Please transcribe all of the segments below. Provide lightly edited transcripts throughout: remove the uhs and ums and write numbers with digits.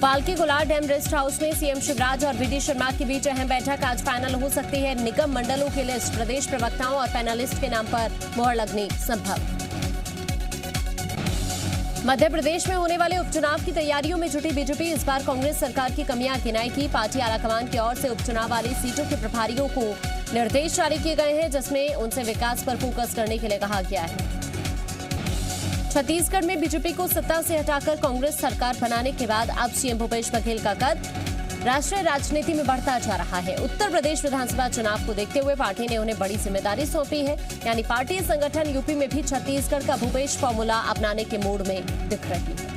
भोपाल के Golar dam rest house में CM Shivraj और वीडी शर्मा के बीच अहम बैठक। आज फाइनल हो सकती है निगम मंडलों की लिस्ट। प्रदेश प्रवक्ताओं और पैनलिस्ट के नाम पर मोहर लगनी संभव। मध्य प्रदेश में होने वाले उपचुनाव की तैयारियों में जुटी बीजेपी इस बार कांग्रेस सरकार की कमियां गिनाएगी। पार्टी आलाकमान की ओर से उपचुनाव वाली सीटों के प्रभारियों को निर्देश जारी किए गए हैं, जिसमें उनसे विकास पर फोकस करने के लिए कहा गया है। छत्तीसगढ़ में बीजेपी को सत्ता से हटाकर कांग्रेस सरकार बनाने के बाद अब सीएम भूपेश बघेल का कद राष्ट्रीय राजनीति में बढ़ता जा रहा है। उत्तर प्रदेश विधानसभा चुनाव को देखते हुए पार्टी ने उन्हें बड़ी जिम्मेदारी सौंपी है। यानी पार्टी संगठन यूपी में भी छत्तीसगढ़ का भूपेश फॉर्मूला अपनाने के मूड में दिख रही है।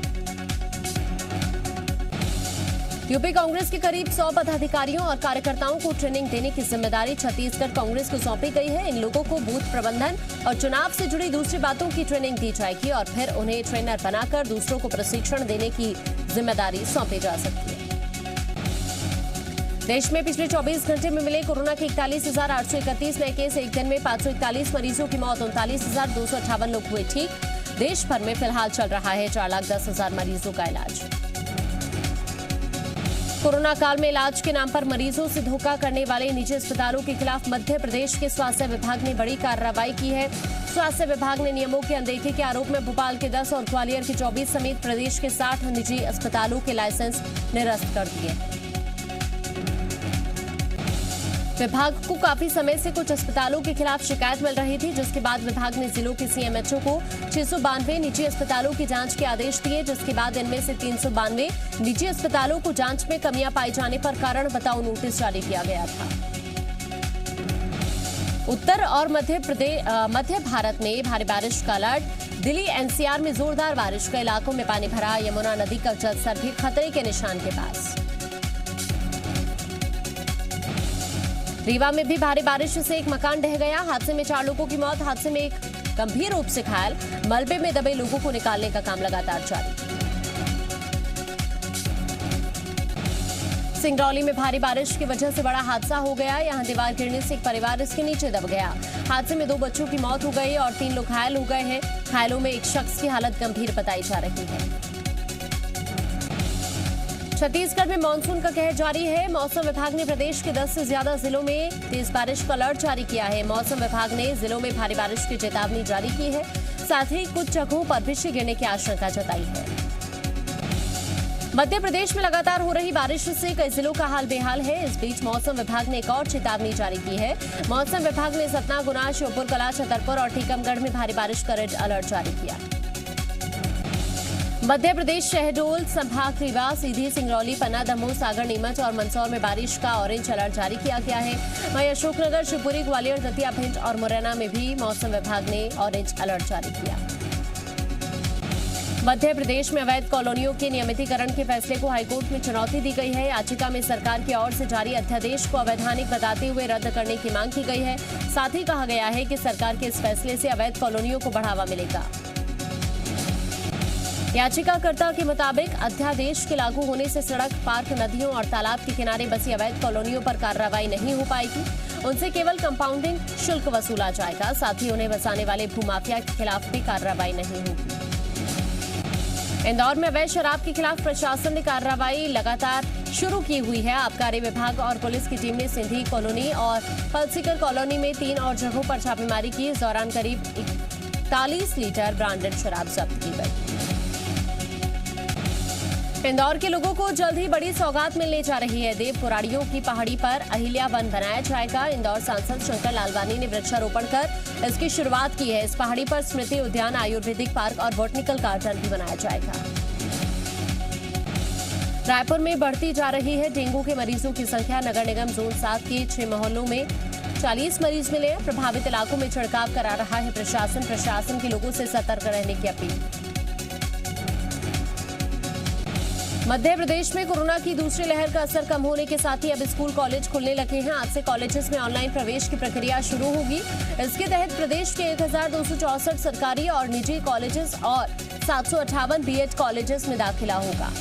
यूपी कांग्रेस के करीब 100 पदाधिकारियों और कार्यकर्ताओं को ट्रेनिंग देने की जिम्मेदारी छत्तीसगढ़ कांग्रेस को सौंपी गई है। इन लोगों को बूथ प्रबंधन और चुनाव से जुड़ी दूसरी बातों की ट्रेनिंग दी जाएगी और फिर उन्हें ट्रेनर बनाकर दूसरों को प्रशिक्षण देने की जिम्मेदारी सौंपी जा सकती है। देश में पिछले 24 घंटे में मिले कोरोना के 41,831 नए केस। एक दिन में 541 मरीजों की मौत, 39,258 लोग हुए ठीक। देश भर में फिलहाल चल रहा है 4,10,000 मरीजों का इलाज। कोरोना काल में इलाज के नाम पर मरीजों से धोखा करने वाले निजी अस्पतालों के खिलाफ मध्य प्रदेश के स्वास्थ्य विभाग ने बड़ी कार्रवाई की है। स्वास्थ्य विभाग ने नियमों की अनदेखी के आरोप में भोपाल के 10 और ग्वालियर के 24 समेत प्रदेश के 60 निजी अस्पतालों के लाइसेंस निरस्त कर दिए। विभाग को काफी समय से कुछ अस्पतालों के खिलाफ शिकायत मिल रही थी, जिसके बाद विभाग ने जिलों के सीएमएचओ को 692 निजी अस्पतालों की जांच के आदेश दिए, जिसके बाद इनमें से 392 निजी अस्पतालों को जांच में कमियां पाए जाने पर कारण बताओ नोटिस जारी किया गया था। उत्तर और मध्य भारत में भारी बारिश का अलर्ट। दिल्ली एनसीआर में जोरदार बारिश, कई इलाकों में पानी भरा। यमुना नदी का जलस्तर भी खतरे के निशान के पास। रीवा में भी भारी बारिश से एक मकान ढह गया। हादसे में 4 लोगों की मौत, हादसे में एक गंभीर रूप से घायल। मलबे में दबे लोगों को निकालने का काम लगातार जारी। सिंगरौली में भारी बारिश की वजह से बड़ा हादसा हो गया। यहां दीवार गिरने से एक परिवार इसके नीचे दब गया। हादसे में 2 बच्चों की मौत हो गई और 3 लोग घायल हो गए हैं। घायलों में एक शख्स की हालत गंभीर बताई जा रही है। छत्तीसगढ़ में मानसून का कहर जारी है। मौसम विभाग ने प्रदेश के 10 से ज्यादा जिलों में तेज बारिश का अलर्ट जारी किया है। मौसम विभाग ने जिलों में भारी बारिश की चेतावनी जारी की है। साथ ही कुछ जगहों पर भीषण गिरने की आशंका जताई है। मध्य प्रदेश में लगातार हो रही बारिश से कई जिलों का हाल बेहाल है। इस बीच मौसम विभाग ने एक और चेतावनी जारी की है। मौसम विभाग ने सतना, गुना, श्योपुर कला, छतरपुर और टीकमगढ़ में भारी बारिश का रेड अलर्ट जारी किया। मध्य प्रदेश शहडोल संभाग रीवा, सीधी, सिंगरौली, पन्ना, दमोह, सागर, नीमच और मंदसौर में बारिश का ऑरेंज अलर्ट जारी किया गया है। वहीं अशोकनगर, शिवपुरी, ग्वालियर, दतिया, भिंड और मुरैना में भी मौसम विभाग ने ऑरेंज अलर्ट जारी किया। मध्य प्रदेश में अवैध कॉलोनियों के नियमितीकरण के फैसले को हाईकोर्ट में चुनौती दी गई है। याचिका में सरकार की ओर से जारी अध्यादेश को अवैधानिक बताते हुए रद्द करने की मांग की गई है। साथ ही कहा गया है कि सरकार के इस फैसले से अवैध कॉलोनियों को बढ़ावा मिलेगा। याचिकाकर्ता के मुताबिक अध्यादेश के लागू होने से सड़क, पार्क, नदियों और तालाब के किनारे बसी अवैध कॉलोनियों पर कार्रवाई नहीं हो पाएगी। उनसे केवल कंपाउंडिंग शुल्क वसूला जाएगा। साथ ही उन्हें बसाने वाले भूमाफिया के खिलाफ भी कार्रवाई नहीं होगी। इंदौर में अवैध शराब के खिलाफ प्रशासन ने कार्रवाई लगातार शुरू की हुई है। आबकारी विभाग और पुलिस की टीम ने सिंधी कॉलोनी और पलसीकर कॉलोनी में 3 और जगहों पर छापेमारी की। इस दौरान करीब 41 लीटर ब्रांडेड शराब जब्त की गई। इंदौर के लोगों को जल्द ही बड़ी सौगात मिलने जा रही है। देव पुराड़ियों की पहाड़ी पर अहिल्या वन बनाया जाएगा। इंदौर सांसद शंकर लालवानी ने वृक्षारोपण कर इसकी शुरुआत की है। इस पहाड़ी पर स्मृति उद्यान, आयुर्वेदिक पार्क और बॉटनिकल गार्डन भी बनाया जाएगा। रायपुर में बढ़ती जा रही है डेंगू के मरीजों की संख्या। नगर निगम जोन 7 के 6 मोहल्लों में 40 मरीज मिले। प्रभावित इलाकों में छिड़काव करा रहा है प्रशासन के लोगों से सतर्क रहने की अपील। मध्य प्रदेश में कोरोना की दूसरी लहर का असर कम होने के साथ ही अब स्कूल, कॉलेज खुलने लगे हैं। आज से कॉलेजेस में ऑनलाइन प्रवेश की प्रक्रिया शुरू होगी। इसके तहत प्रदेश के 1264 सरकारी और निजी कॉलेजेस और 758 बीएड कॉलेजेस में दाखिला होगा।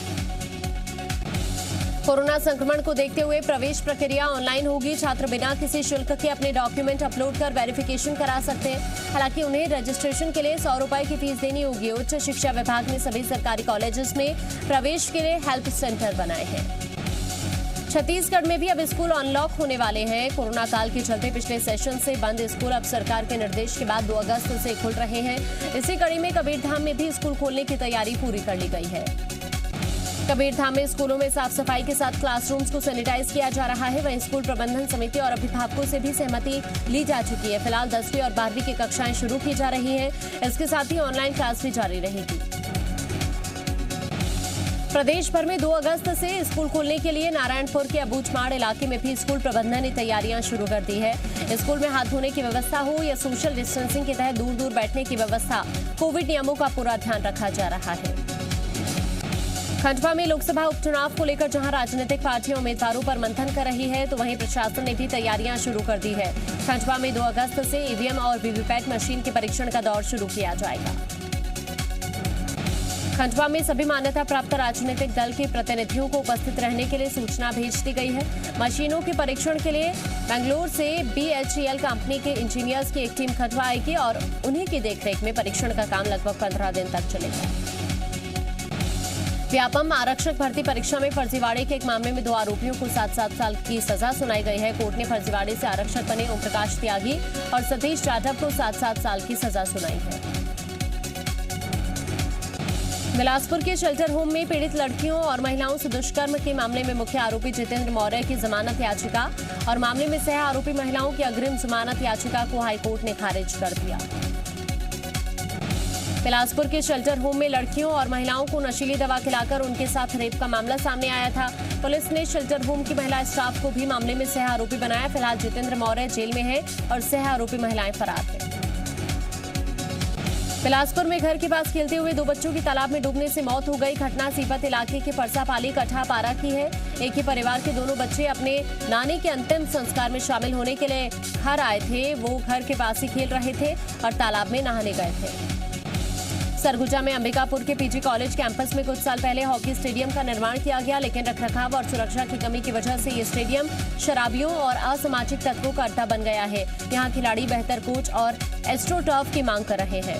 कोरोना संक्रमण को देखते हुए प्रवेश प्रक्रिया ऑनलाइन होगी। छात्र बिना किसी शुल्क के अपने डॉक्यूमेंट अपलोड कर वेरिफिकेशन करा सकते हैं। हालांकि उन्हें रजिस्ट्रेशन के लिए 100 रुपए की फीस देनी होगी। उच्च शिक्षा विभाग ने सभी सरकारी कॉलेजेस में प्रवेश के लिए हेल्प सेंटर बनाए हैं। छत्तीसगढ़ में भी अब स्कूल अनलॉक होने वाले हैं। कोरोना काल के चलते पिछले सेशन से बंद स्कूल अब सरकार के निर्देश के बाद 2 अगस्त से खुल रहे हैं। इसी कड़ी में कबीरधाम में भी स्कूल खोलने की तैयारी पूरी कर ली गई है। कबीरधाम में स्कूलों में साफ सफाई के साथ क्लासरूम्स को सैनिटाइज किया जा रहा है। वहीं स्कूल प्रबंधन समिति और अभिभावकों से भी सहमति ली जा चुकी है। फिलहाल 10वीं और 12वीं की कक्षाएं शुरू की जा रही हैं। इसके साथ ही ऑनलाइन क्लास भी जारी रहेगी। प्रदेश भर में 2 अगस्त से स्कूल खोलने के लिए नारायणपुर के अबूझमाड़ इलाके में भी स्कूल प्रबंधन ने तैयारियां शुरू कर दी है। स्कूल में हाथ धोने की व्यवस्था हो या सोशल डिस्टेंसिंग के तहत दूर दूर बैठने की व्यवस्था, कोविड नियमों का पूरा ध्यान रखा जा रहा है। खंडवा में लोकसभा उपचुनाव को लेकर जहां राजनीतिक पार्टियां उम्मीदवारों पर मंथन कर रही है, तो वहीं प्रशासन ने भी तैयारियां शुरू कर दी है। खंडवा में 2 अगस्त से ईवीएम और वीवीपैट मशीन के परीक्षण का दौर शुरू किया जाएगा। खंडवा में सभी मान्यता प्राप्त राजनीतिक दल के प्रतिनिधियों को उपस्थित रहने के लिए सूचना भेज दी गई है। मशीनों के परीक्षण के लिए बेंगलुरु से BHEL कंपनी के इंजीनियर्स की एक टीम खंडवा आएगी और उन्हीं की देखरेख में परीक्षण का काम लगभग 15 दिन तक चलेगा। व्यापम आरक्षक भर्ती परीक्षा में फर्जीवाड़े के एक मामले में 2 आरोपियों को 7-7 साल की सजा सुनाई गई है। कोर्ट ने फर्जीवाड़े से आरक्षक बने ओम प्रकाश त्यागी और सतीश जाधव को 7-7 साल की सजा सुनाई है। बिलासपुर के शेल्टर होम में पीड़ित लड़कियों और महिलाओं से दुष्कर्म के मामले में मुख्य आरोपी जितेंद्र मौर्य की जमानत याचिका और मामले में सह आरोपी महिलाओं की अग्रिम जमानत याचिका को हाईकोर्ट ने खारिज कर दिया। बिलासपुर के शेल्टर होम में लड़कियों और महिलाओं को नशीली दवा खिलाकर उनके साथ रेप का मामला सामने आया था। पुलिस ने शेल्टर होम की महिला स्टाफ को भी मामले में सह आरोपी बनाया। फिलहाल जितेंद्र मौर्य जेल में है और सह आरोपी महिलाएं फरार हैं। बिलासपुर में घर के पास खेलते हुए 2 बच्चों की तालाब में डूबने से मौत हो गई। घटना सीपत इलाके के परसापाली कठापारा की है। एक ही परिवार के दोनों बच्चे अपने नानी के अंतिम संस्कार में शामिल होने के लिए घर आए थे। वो घर के पास ही खेल रहे थे और तालाब में नहाने गए थे। सरगुजा में अंबिकापुर के पीजी कॉलेज कैंपस में कुछ साल पहले हॉकी स्टेडियम का निर्माण किया गया, लेकिन रखरखाव और सुरक्षा की कमी की वजह से ये स्टेडियम शराबियों और असामाजिक तत्वों का अड्डा बन गया है। यहाँ खिलाड़ी बेहतर कोच और एस्ट्रोटर्फ की मांग कर रहे हैं।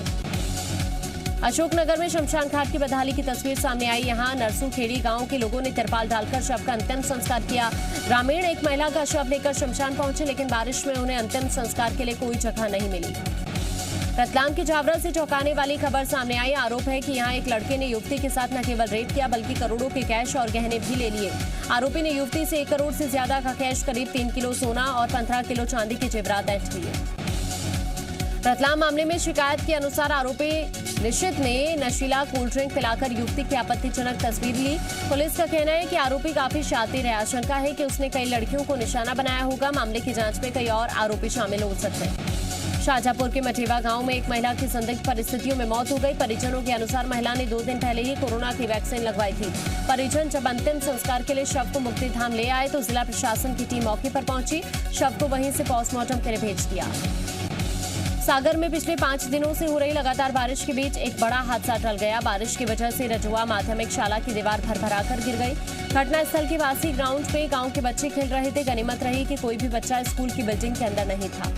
अशोकनगर में शमशान घाट की बदहाली की तस्वीर सामने आई। यहाँ नरसूखेड़ी गांव के लोगों ने तिरपाल डालकर शव का अंतिम संस्कार किया। ग्रामीण एक महिला का शव लेकर शमशान पहुंचे, लेकिन बारिश में उन्हें अंतिम संस्कार के लिए कोई जगह नहीं मिली। रतलाम के जावरा से चौंकाने वाली खबर सामने आई। आरोप है कि यहाँ एक लड़के ने युवती के साथ न केवल रेप किया बल्कि करोड़ों के कैश और गहने भी ले लिए। आरोपी ने युवती से 1 करोड़ से ज्यादा का कैश, करीब 3 किलो सोना और 15 किलो चांदी के जेवरात ऐंठ लिए। रतलाम मामले में शिकायत के अनुसार आरोपी निशित ने नशीला कोल्ड ड्रिंक पिलाकर युवती की आपत्तिजनक तस्वीर ली। पुलिस का कहना है कि आरोपी काफी शातिर है। आशंका है कि उसने कई लड़कियों को निशाना बनाया होगा। मामले की जांच में कई और आरोपी शामिल हो सकते हैं। शाहजहांपुर के मठेवा गांव में एक महिला की संदिग्ध परिस्थितियों में मौत हो गई। परिजनों के अनुसार महिला ने 2 दिन पहले ही कोरोना की वैक्सीन लगवाई थी। परिजन जब अंतिम संस्कार के लिए शव को मुक्तिधाम ले आए तो जिला प्रशासन की टीम मौके पर पहुंची। शव को वहीं से पोस्टमार्टम के लिए भेज दिया। सागर में पिछले 5 दिनों से हो रही लगातार बारिश के बीच एक बड़ा हादसा टल गया। बारिश की वजह से रजुआ माध्यमिक शाला की दीवार भरभरा कर गिर गई। घटनास्थल के वासी ग्राउंड पे गांव के बच्चे खेल रहे थे। गनीमत रही कि कोई भी बच्चा स्कूल की बिल्डिंग के अंदर नहीं था।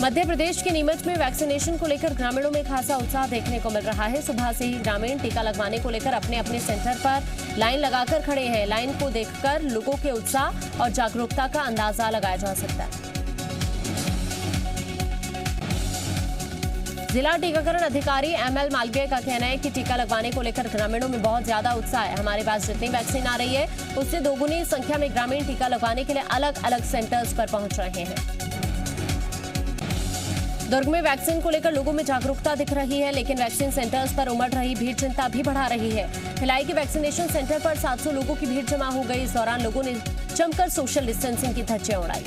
मध्य प्रदेश के नीमच में वैक्सीनेशन को लेकर ग्रामीणों में खासा उत्साह देखने को मिल रहा है। सुबह से ही ग्रामीण टीका लगवाने को लेकर अपने अपने सेंटर पर लाइन लगाकर खड़े हैं। लाइन को देखकर लोगों के उत्साह और जागरूकता का अंदाजा लगाया जा सकता है। जिला टीकाकरण अधिकारी ML मालवीय का कहना है कि टीका लगवाने को लेकर ग्रामीणों में बहुत ज्यादा उत्साह है। हमारे पास जितनी वैक्सीन आ रही है उससे दोगुनी संख्या में ग्रामीण टीका लगवाने के लिए अलग अलग सेंटर्स पर पहुंच रहे हैं। दुर्ग में वैक्सीन को लेकर लोगों में जागरूकता दिख रही है, लेकिन वैक्सीन सेंटर्स पर उमड़ रही भीड़ चिंता भी बढ़ा रही है। भिलाई के वैक्सीनेशन सेंटर पर 700 लोगों की भीड़ जमा हो गई। इस दौरान लोगों ने जमकर सोशल डिस्टेंसिंग की धज्जियां उड़ाई।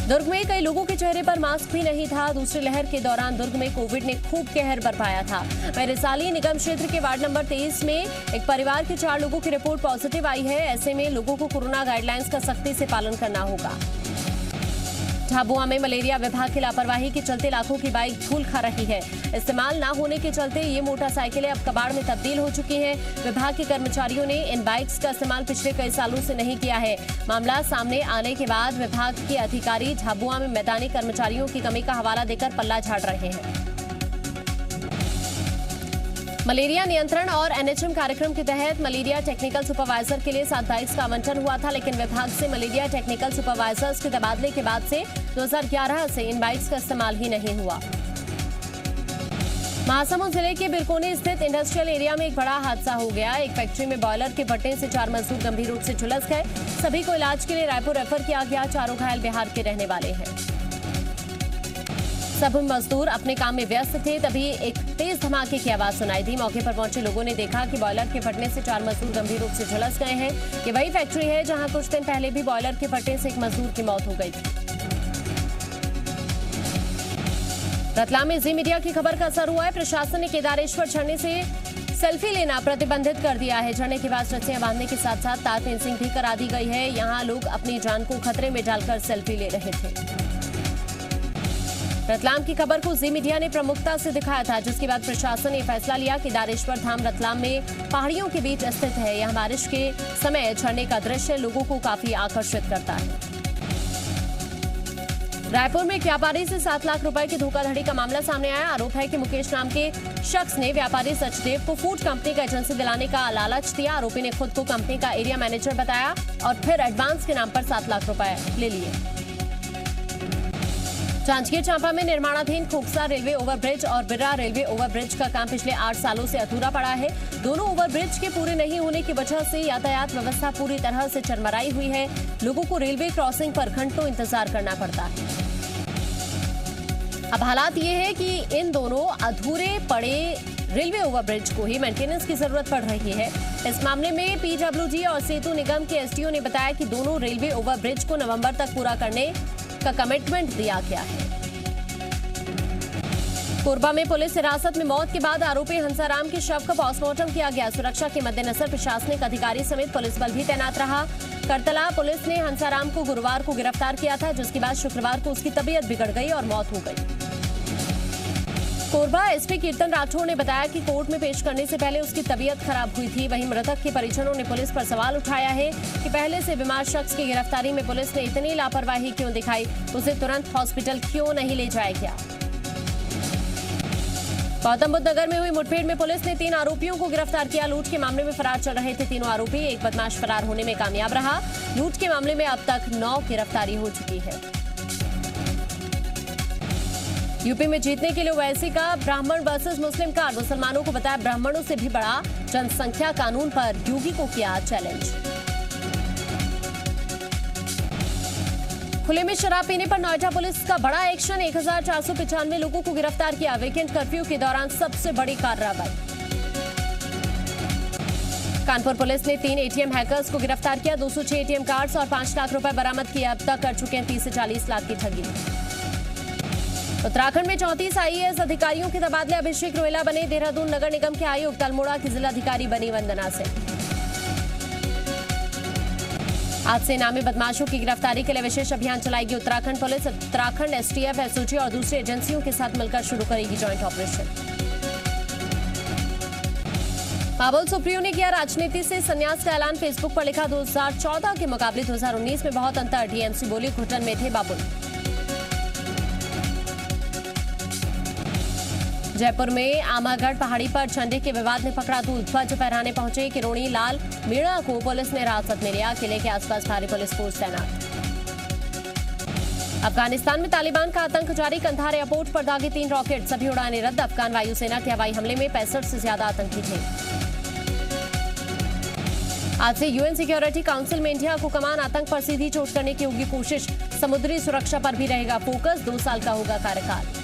दुर्ग में कई लोगों के चेहरे पर मास्क भी नहीं था। दूसरी लहर के दौरान दुर्ग में कोविड ने खूब कहर बरपाया था। वहीं रिसाली निगम क्षेत्र के वार्ड नंबर 23 में एक परिवार के 4 लोगों की रिपोर्ट पॉजिटिव आई है। ऐसे में लोगों को कोरोना गाइडलाइंस का सख्ती से पालन करना होगा। झाबुआ में मलेरिया विभाग की लापरवाही के चलते लाखों की बाइक धूल खा रही है। इस्तेमाल न होने के चलते ये मोटरसाइकिलें अब कबाड़ में तब्दील हो चुकी हैं। विभाग के कर्मचारियों ने इन बाइक्स का इस्तेमाल पिछले कई सालों से नहीं किया है। मामला सामने आने के बाद विभाग के अधिकारी झाबुआ में मैदानी कर्मचारियों की कमी का हवाला देकर पल्ला झाड़ रहे हैं। मलेरिया नियंत्रण और एनएचएम कार्यक्रम के तहत मलेरिया टेक्निकल सुपरवाइजर के लिए 7 बाइक्स का आवंटन हुआ था, लेकिन विभाग से मलेरिया टेक्निकल सुपरवाइजर्स के तबादले के बाद से 2011 से इन बाइक्स का इस्तेमाल ही नहीं हुआ। महासमुंद जिले के बिरकोनी स्थित इंडस्ट्रियल एरिया में एक बड़ा हादसा हो गया। एक फैक्ट्री में बॉयलर के फटने से 4 मजदूर गंभीर रूप से झुलस गए। सभी को इलाज के लिए रायपुर रेफर किया गया। चारों घायल बिहार के रहने वाले हैं। सभी मजदूर अपने काम में व्यस्त थे, तभी एक तेज धमाके की आवाज सुनाई दी। मौके पर पहुंचे लोगों ने देखा कि बॉयलर के फटने से 4 मजदूर गंभीर रूप से झुलस गए हैं। ये वही फैक्ट्री है जहां कुछ दिन पहले भी बॉयलर के फटने से एक मजदूर की मौत हो गई थी। रतलाम में जी मीडिया की खबर का असर हुआ है। प्रशासन ने केदारेश्वर झरने से सेल्फी लेना प्रतिबंधित कर दिया है। झरने के पास रस्सियां बांधने के साथ साथ तार फेंसिंग भी करा दी गई है। यहाँ लोग अपनी जान को खतरे में डालकर सेल्फी ले रहे थे। रतलाम की खबर को जी मीडिया ने प्रमुखता से दिखाया था, जिसके बाद प्रशासन ने फैसला लिया। केदारेश्वर धाम रतलाम में पहाड़ियों के बीच स्थित है। यह बारिश के समय झरने का दृश्य लोगों को काफी आकर्षित करता है। रायपुर में एक व्यापारी से 7 लाख रुपए की धोखाधड़ी का मामला सामने आया। आरोप है कि मुकेश नाम के शख्स ने व्यापारी सचदेव को फूड कंपनी का एजेंसी दिलाने का लालच दिया। आरोपी ने खुद को कंपनी का एरिया मैनेजर बताया और फिर एडवांस के नाम पर 7 लाख रुपए ले लिए। जांजगीर चांपा में निर्माणाधीन खोखसा रेलवे ओवरब्रिज और बिर्रा रेलवे ओवरब्रिज का काम पिछले 8 सालों से अधूरा पड़ा है। दोनों ओवरब्रिज के पूरे नहीं होने की वजह से यातायात व्यवस्था पूरी तरह से चरमराई हुई है। लोगों को रेलवे क्रॉसिंग पर घंटों इंतजार करना पड़ता है। अब हालात ये है कि इन दोनों अधूरे पड़े रेलवे ओवरब्रिज को ही मेंटेनेंस की जरूरत पड़ रही है। इस मामले में पीडब्ल्यूडी और सेतु निगम के एसडीओ ने बताया कि दोनों रेलवे ओवरब्रिज को नवंबर तक पूरा करने का कमिटमेंट दिया गया है। कोरबा में पुलिस हिरासत में मौत के बाद आरोपी हंसाराम के शव का पोस्टमार्टम किया गया। सुरक्षा के मद्देनजर प्रशासनिक अधिकारी समेत पुलिस बल भी तैनात रहा। करतला पुलिस ने हंसाराम को गुरुवार को गिरफ्तार किया था, जिसके बाद शुक्रवार को उसकी तबीयत बिगड़ गई और मौत हो गई। कोरबा एसपी कीर्तन राठौर ने बताया कि कोर्ट में पेश करने से पहले उसकी तबीयत खराब हुई थी। वहीं मृतक के परिजनों ने पुलिस पर सवाल उठाया है कि पहले से बीमार शख्स की गिरफ्तारी में पुलिस ने इतनी लापरवाही क्यों दिखाई, उसे तुरंत हॉस्पिटल क्यों नहीं ले जाया गया। गौतम बुद्ध नगर में हुई मुठभेड़ में पुलिस ने 3 आरोपियों को गिरफ्तार किया। लूट के मामले में फरार चल रहे थे तीनों आरोपी। एक बदमाश फरार होने में कामयाब रहा। लूट के मामले में अब तक 9 गिरफ्तारी हो चुकी है। यूपी में जीतने के लिए ओवैसी का ब्राह्मण वर्सेस मुस्लिम कार्ड। मुसलमानों को बताया ब्राह्मणों से भी बड़ा। जनसंख्या कानून पर योगी को किया चैलेंज। खुले में शराब पीने पर नोएडा पुलिस का बड़ा एक्शन। 1495 लोगों को गिरफ्तार किया। वीकेंड कर्फ्यू के दौरान सबसे बड़ी कार्रवाई। कानपुर पुलिस ने 3 एटीएम हैकर्स को गिरफ्तार किया। 206 एटीएम कार्ड्स और 5 लाख रुपए बरामद किए। अब तक कर चुके हैं 30 से 40 लाख की ठगी। उत्तराखंड में 34 आईएएस अधिकारियों के तबादले। अभिषेक रोहिला बने देहरादून नगर निगम के आयुक्त। अल्मोड़ा की जिलाधिकारी बनी वंदना सिंह। आज से इनामी बदमाशों की गिरफ्तारी के लिए विशेष अभियान चलाएगी Uttarakhand police. Uttarakhand STF, SOG और दूसरी एजेंसियों के साथ मिलकर शुरू करेगी जॉइंट ऑपरेशन। बाबुल सुप्रियो ने किया राजनीति से संन्यास का ऐलान। फेसबुक पर लिखा 2014 के मुकाबले 2019 में बहुत अंतर। टीएमसी बोली घुटन में थे बाबुल। जयपुर में आमागढ़ पहाड़ी पर झंडे के विवाद ने पकड़ा तूल। ध्वज फहराने पहुंचे किरोड़ी लाल मीणा को पुलिस ने हिरासत में लिया। किले के आसपास भारी पुलिस फोर्स तैनात। अफगानिस्तान में तालिबान का आतंक जारी। कंधार एयरपोर्ट पर दागे 3 रॉकेट। सभी उड़ानें रद्द। अफगान वायुसेना के हवाई हमले में 65 से ज्यादा आतंकी थे। आज से यूएन सिक्योरिटी काउंसिल में इंडिया को कमान। आतंक पर सीधी चोट करने की होगी कोशिश। समुद्री सुरक्षा पर भी रहेगा फोकस। 2 साल का होगा कार्यकाल।